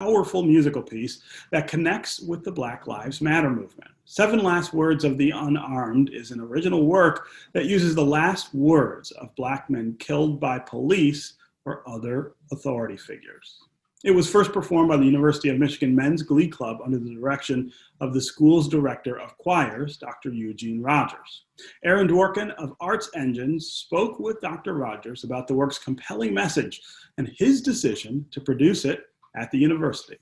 Powerful musical piece that connects with the Black Lives Matter movement. Seven Last Words of the Unarmed is an original work that uses the last words of Black men killed by police or other authority figures. It was first performed by the University of Michigan Men's Glee Club under the direction of the school's director of choirs, Dr. Eugene Rogers. Aaron Dworkin of Arts Engines spoke with Dr. Rogers about the work's compelling message and his decision to produce it at the university.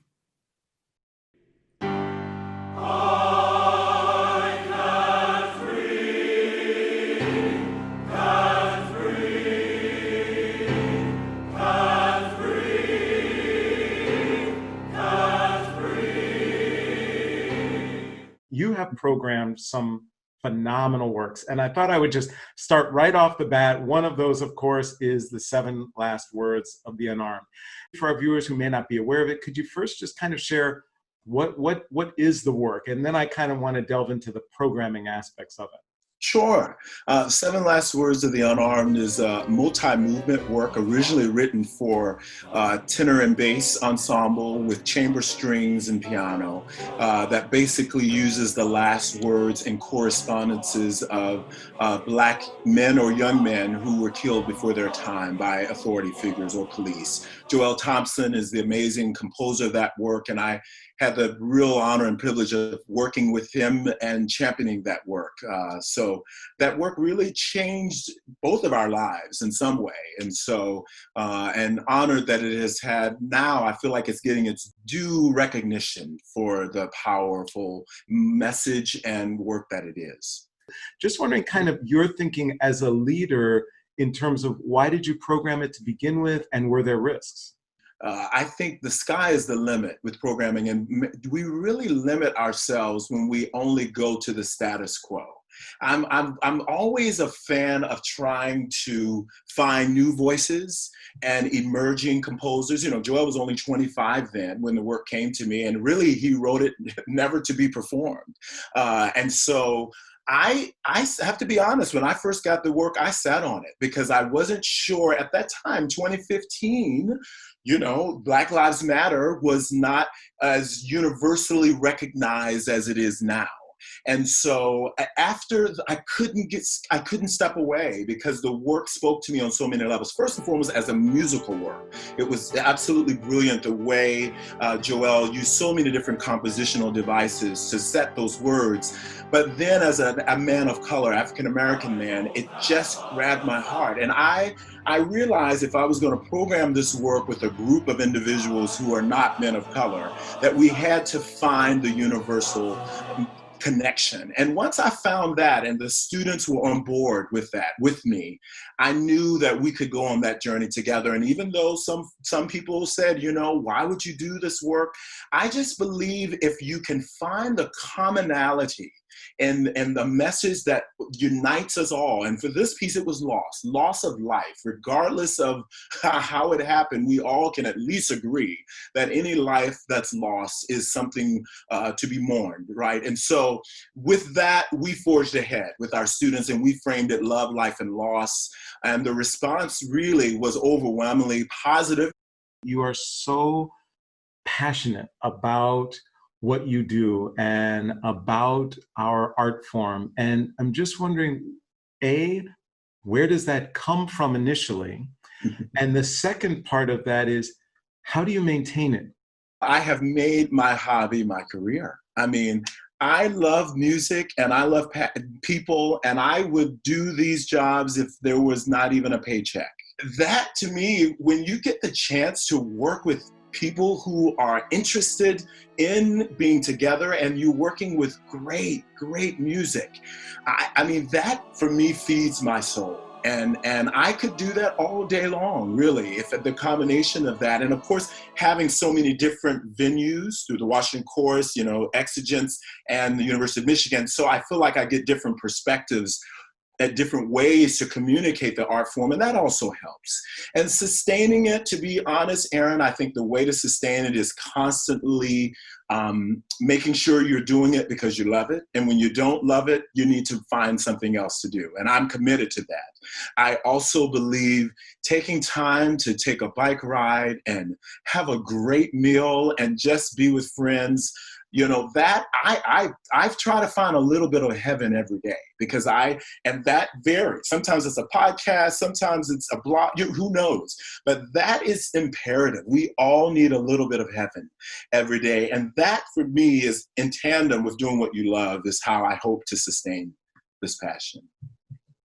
You have programmed some phenomenal works, and I thought I would just start right off the bat. One of those, of course, is the Seven Last Words of the Unarmed. For our viewers who may not be aware of it, could you first just kind of share what is the work? And then I kind of want to delve into the programming aspects of it. Sure. Seven Last Words of the Unarmed is a multi-movement work originally written for tenor and bass ensemble with chamber strings and piano that basically uses the last words and correspondences of Black men or young men who were killed before their time by authority figures or police. Joel Thompson is the amazing composer of that work, and I had the real honor and privilege of working with him and championing that work. So that work really changed both of our lives in some way. And so, and honored that it has had, now I feel like it's getting its due recognition for the powerful message and work that it is. Just wondering kind of your thinking as a leader in terms of why did you program it to begin with, and were there risks? I think the sky is the limit with programming, and we really limit ourselves when we only go to the status quo. I'm always a fan of trying to find new voices and emerging composers. You know, Joel was only 25 then when the work came to me, and really he wrote it never to be performed. And so I have to be honest, when I first got the work, I sat on it because I wasn't sure at that time, 2015, you know, Black Lives Matter was not as universally recognized as it is now. And so after I couldn't step away because the work spoke to me on so many levels. First and foremost, as a musical work, it was absolutely brilliant the way Joel used so many different compositional devices to set those words. But then as a man of color, African-American man, it just grabbed my heart. And I realized if I was going to program this work with a group of individuals who are not men of color, that we had to find the universal connection. And once I found that and the students were on board with that, with me, I knew that we could go on that journey together. And even though some people said, you know, why would you do this work? I just believe if you can find the commonality and the message that unites us all. And for this piece, it was loss of life. Regardless of how it happened, we all can at least agree that any life that's lost is something to be mourned, right? And so with that, we forged ahead with our students and we framed it Love, Life, and Loss. And the response really was overwhelmingly positive. You are so passionate about what you do and about our art form. And I'm just wondering, A, where does that come from initially? And the second part of that is, how do you maintain it? I have made my hobby my career. I mean, I love music and I love people, and I would do these jobs if there was not even a paycheck. That to me, when you get the chance to work with people who are interested in being together and you working with great music, I mean, that for me feeds my soul. And I could do that all day long, really, if the combination of that, and of course, having so many different venues through the Washington Chorus, you know, Exigence, and the University of Michigan. So I feel like I get different perspectives at different ways to communicate the art form, and that also helps. And sustaining it, to be honest, Aaron, I think the way to sustain it is constantly making sure you're doing it because you love it. And when you don't love it, you need to find something else to do. And I'm committed to that. I also believe taking time to take a bike ride and have a great meal and just be with friends, that I've tried to find a little bit of heaven every day, because and that varies. Sometimes it's a podcast, sometimes it's a blog, who knows? But that is imperative. We all need a little bit of heaven every day. And that, for me, is in tandem with doing what you love, is how I hope to sustain this passion.